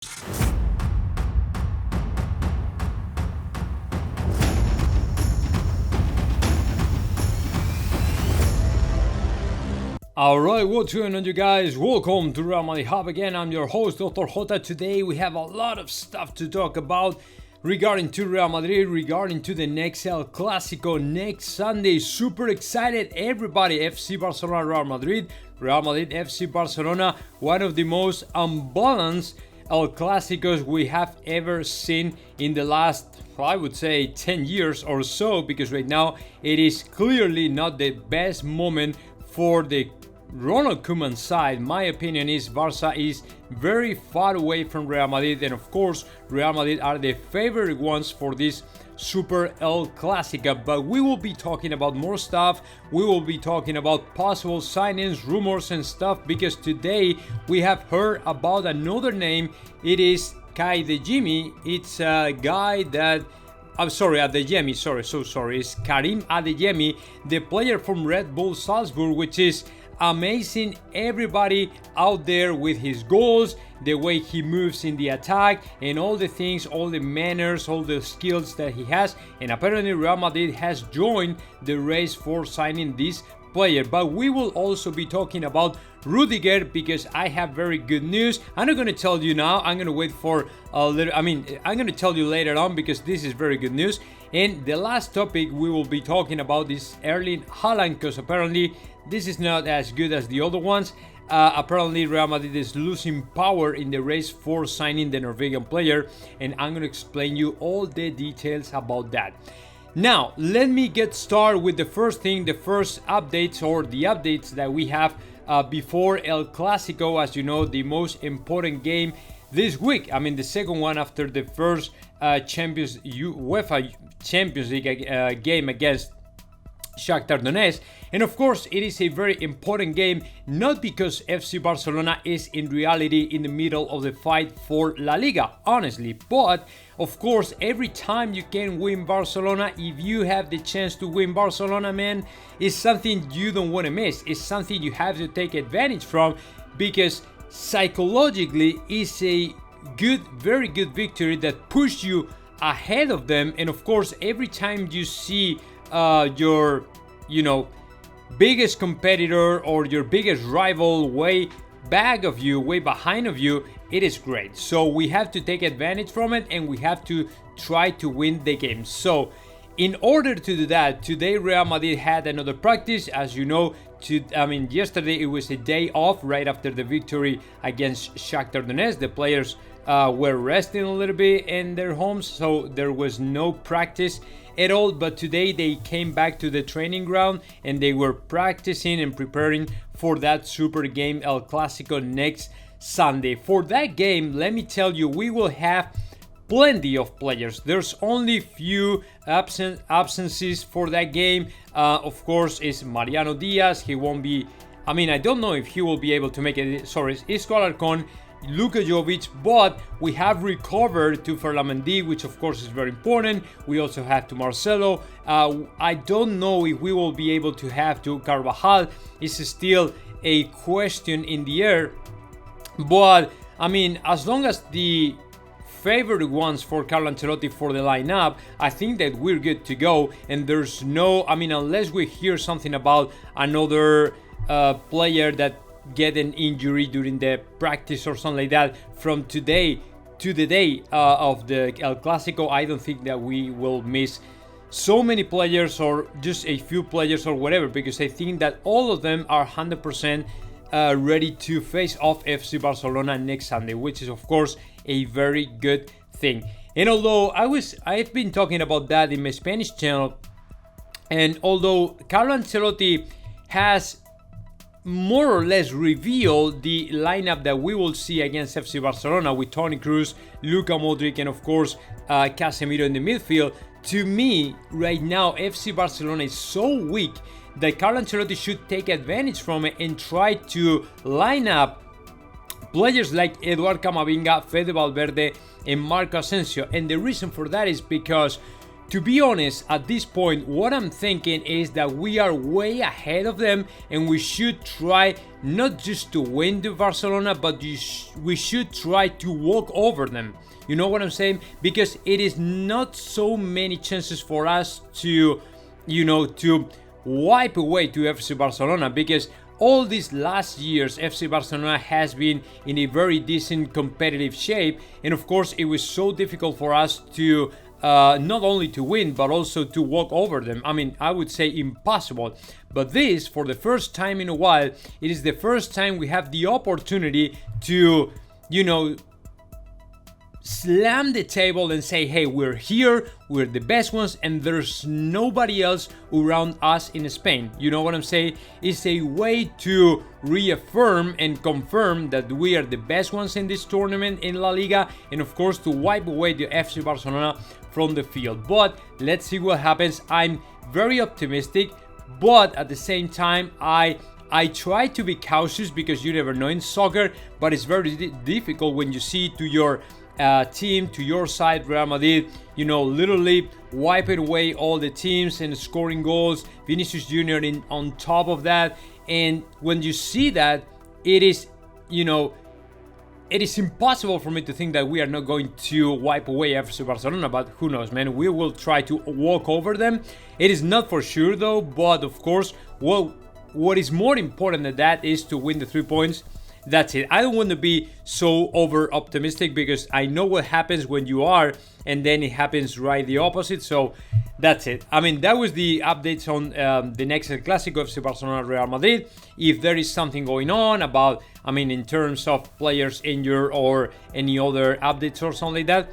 Alright, what's going on, you guys? Welcome to Madrid Hub again. I'm your host, Dr. JOTA. Today we have a lot of stuff to talk about regarding to Real Madrid, regarding to the next El Clásico next Sunday. Super excited, everybody. FC Barcelona, Real Madrid, FC Barcelona. One of the most unbalanced El Clásicos we have ever seen in the last, I would say, 10 years or so, because right now it is clearly not the best moment for the Ronald Koeman side. My opinion is Barca is very far away from Real Madrid, and of course Real Madrid are the favorite ones for this Super El Clásico. But we will be talking about more stuff. We will be talking about possible signings, rumors and stuff, because today we have heard about another name. It is Kai De Jimmy. It's a guy that Adeyemi, It's Karim Adeyemi, the player from Red Bull Salzburg, which is amazing. Everybody out there with his goals, the way he moves in the attack, and all the things, all the manners, all the skills that he has. And apparently Real Madrid has joined the race for signing this player. But we will also be talking about Rudiger, because I have very good news. I'm not going to tell you now. I'm going to wait for a little. I'm going to tell you later on, because this is very good news. And the last topic we will be talking about is Erling Haaland, because apparently this is not as good as the other ones. Apparently Real Madrid is losing power in the race for signing the Norwegian player, and I'm going to explain you all the details about that. Now, let me get started with the first thing, the first updates, or the updates that we have before El Clásico. As you know, the most important game this week. The second one after the first UEFA Champions League game against Shakhtar Donetsk. And of course, it is a very important game, not because FC Barcelona is in reality in the middle of the fight for La Liga, honestly, but of course, every time you can win Barcelona, if you have the chance to win Barcelona, man, it's something you don't want to miss. It's something you have to take advantage from, because psychologically it's a good, very good victory that pushed you ahead of them. And of course, every time you see your biggest competitor or your biggest rival way back of you, way behind of you, it is great. So we have to take advantage from it, and we have to try to win the game. So in order to do that, today Real Madrid had another practice. As you know, yesterday it was a day off right after the victory against Shakhtar Donetsk. The players were resting a little bit in their homes, so there was no practice at all. But today they came back to the training ground, and they were practicing and preparing for that super game El Clásico next Sunday. For that game, let me tell you, we will have plenty of players. There's only few absences for that game. Of course, is Mariano Diaz. He won't be. I don't know if he will be able to make it. Sorry, Isco Alarcón, Luka Jovic, but we have recovered to Ferland Mendy, which of course is very important. We also have to Marcelo. I don't know if we will be able to have to Carvajal. It's still a question in the air. But as long as the favorite ones for Carlo Ancelotti for the lineup, I think that we're good to go. And there's no, unless we hear something about another player that get an injury during the practice or something like that, from today to the day of the El Clásico, I don't think that we will miss so many players or just a few players or whatever, because I think that all of them are 100% ready to face off FC Barcelona next Sunday, which is of course a very good thing. And although I've been talking about that in my Spanish channel, and although Carlo Ancelotti has more or less revealed the lineup that we will see against FC Barcelona with Toni Kroos, Luka Modric, and of course Casemiro in the midfield, to me right now FC Barcelona is so weak that Carlo Ancelotti should take advantage from it and try to line up players like Eduard Camavinga, Fede Valverde, and Marco Asensio. And the reason for that is because to be honest, at this point, what I'm thinking is that we are way ahead of them, and we should try not just to win the Barcelona, but we should try to walk over them. You know what I'm saying? Because it is not so many chances for us to, to wipe away to FC Barcelona, because all these last years FC Barcelona has been in a very decent competitive shape, and of course it was so difficult for us to not only to win but also to walk over them. I mean, I would say impossible. But this, for the first time in a while, it is the first time we have the opportunity to, slam the table and say, hey, we're here, we're the best ones, and there's nobody else around us in Spain. You know what I'm saying? It's a way to reaffirm and confirm that we are the best ones in this tournament in La Liga, and of course to wipe away the FC Barcelona from the field. But let's see what happens. I'm very optimistic, but at the same time I try to be cautious, because you never know in soccer, but it's very difficult when you see to your team, to your side, Real Madrid, literally wiping away all the teams and scoring goals, Vinicius Jr. on top of that. And when you see that, it is impossible for me to think that we are not going to wipe away FC Barcelona, but who knows, man. We will try to walk over them. It is not for sure though, but of course, what is more important than that is to win the 3 points. That's it. I don't want to be so over optimistic, because I know what happens when you are, and then it happens right the opposite. So that's it. I mean, that was the updates on the next El Clásico, FC Barcelona Real Madrid. If there is something going on about, in terms of players injured or any other updates or something like that,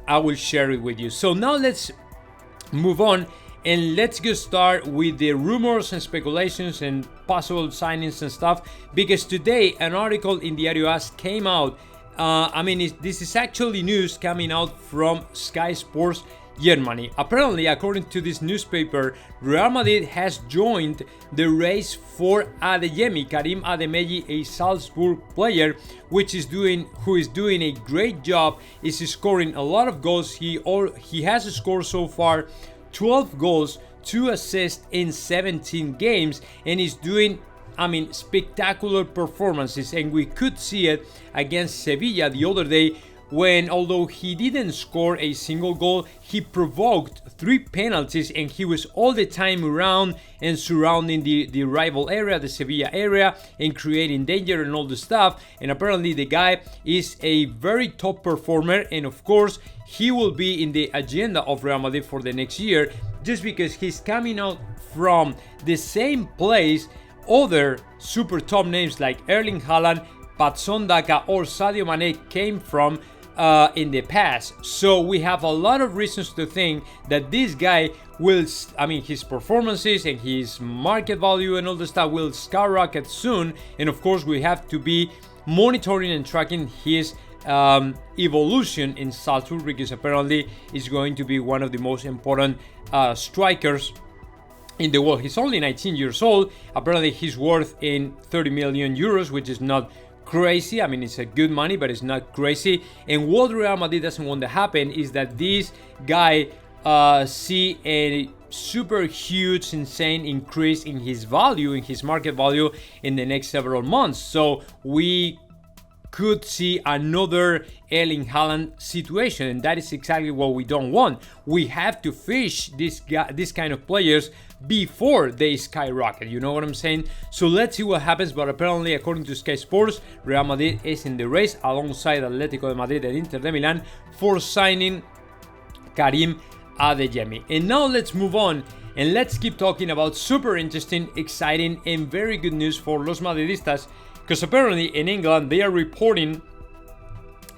I will share it with you. So now let's move on. And let's get started with the rumors and speculations and possible signings and stuff, because today an article in Diario AS came out. This is actually news coming out from Sky Sports Germany. Apparently, according to this newspaper, Real Madrid has joined the race for Adeyemi, Karim Adeyemi, a Salzburg player, who is doing a great job. Is scoring a lot of goals. He has scored so far 12 goals, 2 assists in 17 games, and is doing, spectacular performances. And we could see it against Sevilla the other day, when, although he didn't score a single goal, he provoked 3 penalties, and he was all the time around and surrounding the rival area, the Sevilla area, and creating danger and all the stuff. And apparently the guy is a very top performer, and of course he will be in the agenda of Real Madrid for the next year, just because he's coming out from the same place other super top names like Erling Haaland, Patson Daka, or Sadio Mane came from in the past. So we have a lot of reasons to think that this guy will, his performances and his market value and all the stuff will skyrocket soon. And of course, we have to be monitoring and tracking his evolution in Salzburg, because apparently he's going to be one of the most important strikers in the world. He's only 19 years old. Apparently he's worth in 30 million euros, which is not crazy. It's a good money, but it's not crazy. And what Real Madrid doesn't want to happen is that this guy see a super huge, insane increase in his value, in his market value in the next several months. So we could see another Erling Haaland situation, and that is exactly what we don't want. We have to fish this kind of players before they skyrocket, you know what I'm saying? So let's see what happens. But apparently, according to Sky Sports, Real Madrid is in the race alongside Atletico de Madrid and Inter de Milan for signing Karim Adeyemi. And now let's move on, and let's keep talking about super interesting, exciting, and very good news for Los Madridistas, because apparently in England they are reporting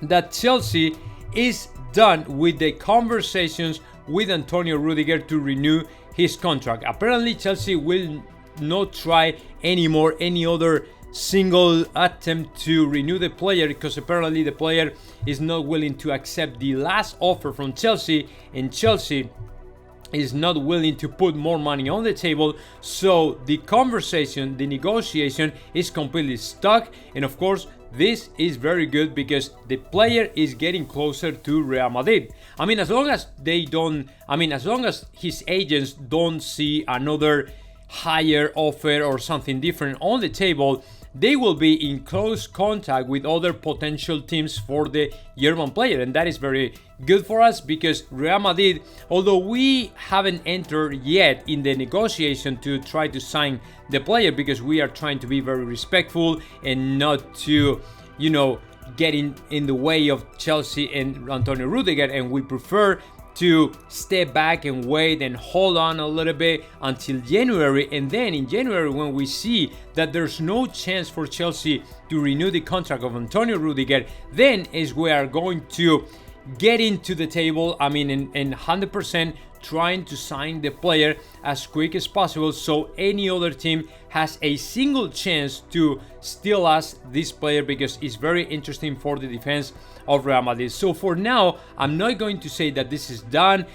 that Chelsea is done with the conversations with Antonio Rudiger to renew his contract. Apparently Chelsea will not try anymore any other single attempt to renew the player, because apparently the player is not willing to accept the last offer from Chelsea, and Chelsea is not willing to put more money on the table. So the conversation, the negotiation is completely stuck. And of course, this is very good because the player is getting closer to Real Madrid. I mean, as long as his agents don't see another higher offer or something different on the table, they will be in close contact with other potential teams for the German player, and that is very good for us because Real Madrid, although we haven't entered yet in the negotiation to try to sign the player because we are trying to be very respectful and not to, get in the way of Chelsea and Antonio Rudiger, and we prefer to step back and wait and hold on a little bit until January, and then in January when we see that there's no chance for Chelsea to renew the contract of Antonio Rudiger, then is we are going to get into the table, and 100% trying to sign the player as quick as possible so any other team has a single chance to steal us this player because it's very interesting for the defense of Real Madrid. So for now, I'm not going to say that this is done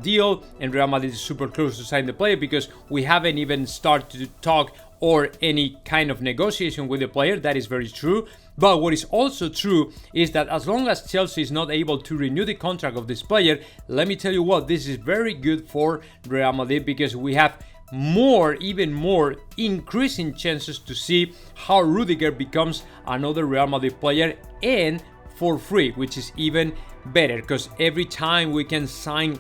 deal, and Real Madrid is super close to sign the player because we haven't even started to talk or any kind of negotiation with the player. That is very true. But what is also true is that as long as Chelsea is not able to renew the contract of this player, let me tell you what, this is very good for Real Madrid because we have even more increasing chances to see how Rudiger becomes another Real Madrid player and for free, which is even better because every time we can sign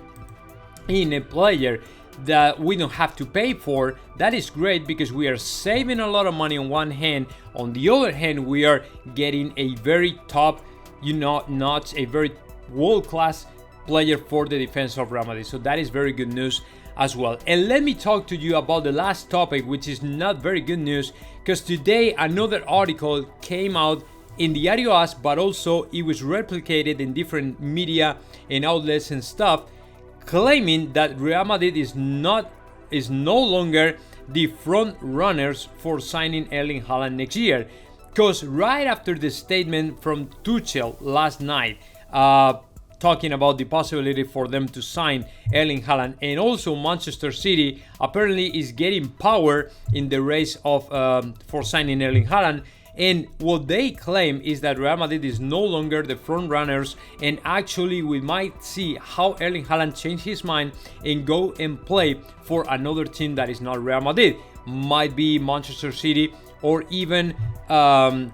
in a player that we don't have to pay for, that is great because we are saving a lot of money on one hand. On the other hand, we are getting a very top, notch, a very world-class player for the defense of Real Madrid. So that is very good news as well. And let me talk to you about the last topic, which is not very good news because today another article came out in the Diario AS, but also it was replicated in different media and outlets and stuff, claiming that Real Madrid is no longer the front runners for signing Erling Haaland next year. Because right after the statement from Tuchel last night, talking about the possibility for them to sign Erling Haaland, and also Manchester City apparently is getting power in the race of for signing Erling Haaland. And what they claim is that Real Madrid is no longer the front runners, and actually we might see how Erling Haaland change his mind and go and play for another team that is not Real Madrid. Might be Manchester City or even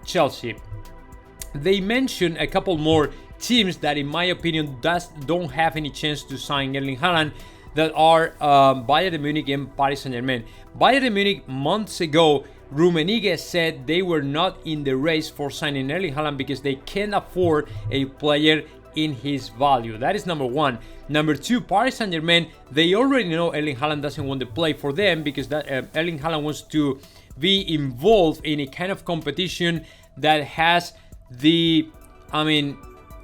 Chelsea. They mention a couple more teams that in my opinion don't have any chance to sign Erling Haaland, that are Bayern Munich and Paris Saint-Germain. Bayern Munich months ago, Rummenigge said they were not in the race for signing Erling Haaland because they can't afford a player in his value. That is number one. Number two, Paris Saint-Germain, they already know Erling Haaland doesn't want to play for them because Erling Haaland wants to be involved in a kind of competition that has the,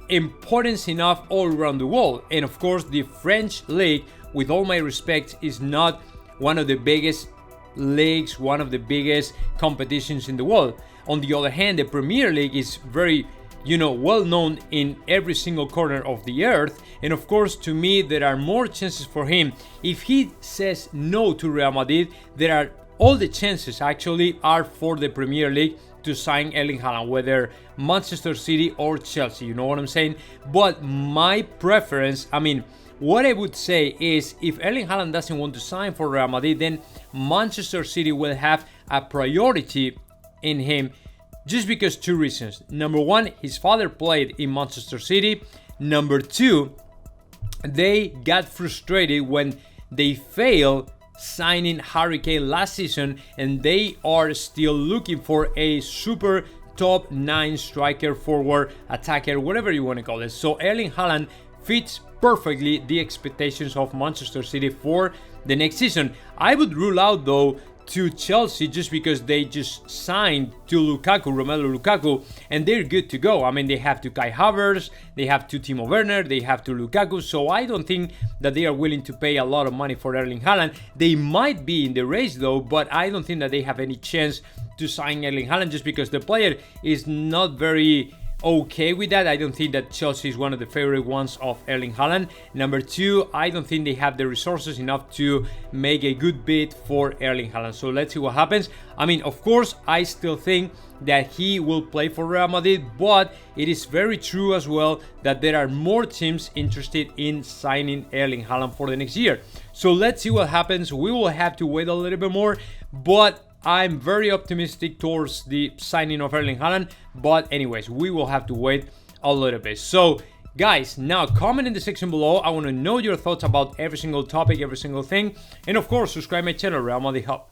importance enough all around the world. And of course, the French league, with all my respect, is not one of the biggest leagues, one of the biggest competitions in the world. On the other hand, the Premier League is very, well known in every single corner of the earth. And of course, to me, there are more chances for him. If he says no to Real Madrid, there are all the chances actually are for the Premier League to sign Erling Haaland, whether Manchester City or Chelsea, you know what I'm saying? But my preference, what I would say is if Erling Haaland doesn't want to sign for Real Madrid, then Manchester City will have a priority in him just because two reasons. Number one, his father played in Manchester City. Number two, they got frustrated when they failed signing Harry Kane last season, and they are still looking for a super top 9 striker, forward, attacker, whatever you want to call it. So Erling Haaland fits perfectly the expectations of Manchester City for the next season. I would rule out though to Chelsea just because they just signed to Romelu Lukaku, and they're good to go. They have to Kai Havertz, they have to Timo Werner, they have to Lukaku, so I don't think that they are willing to pay a lot of money for Erling Haaland. They might be in the race though, but I don't think that they have any chance to sign Erling Haaland just because the player is not very okay with that. I don't think that Chelsea is one of the favorite ones of Erling Haaland. Number two, I don't think they have the resources enough to make a good bid for Erling Haaland. So let's see what happens. I mean, of course, I still think that he will play for Real Madrid, but it is very true as well that there are more teams interested in signing Erling Haaland for the next year. So let's see what happens. We will have to wait a little bit more, but I'm very optimistic towards the signing of Erling Haaland. But anyways, we will have to wait a little bit. So guys, now comment in the section below. I want to know your thoughts about every single topic, every single thing. And of course, subscribe my channel, R.madrid Hub.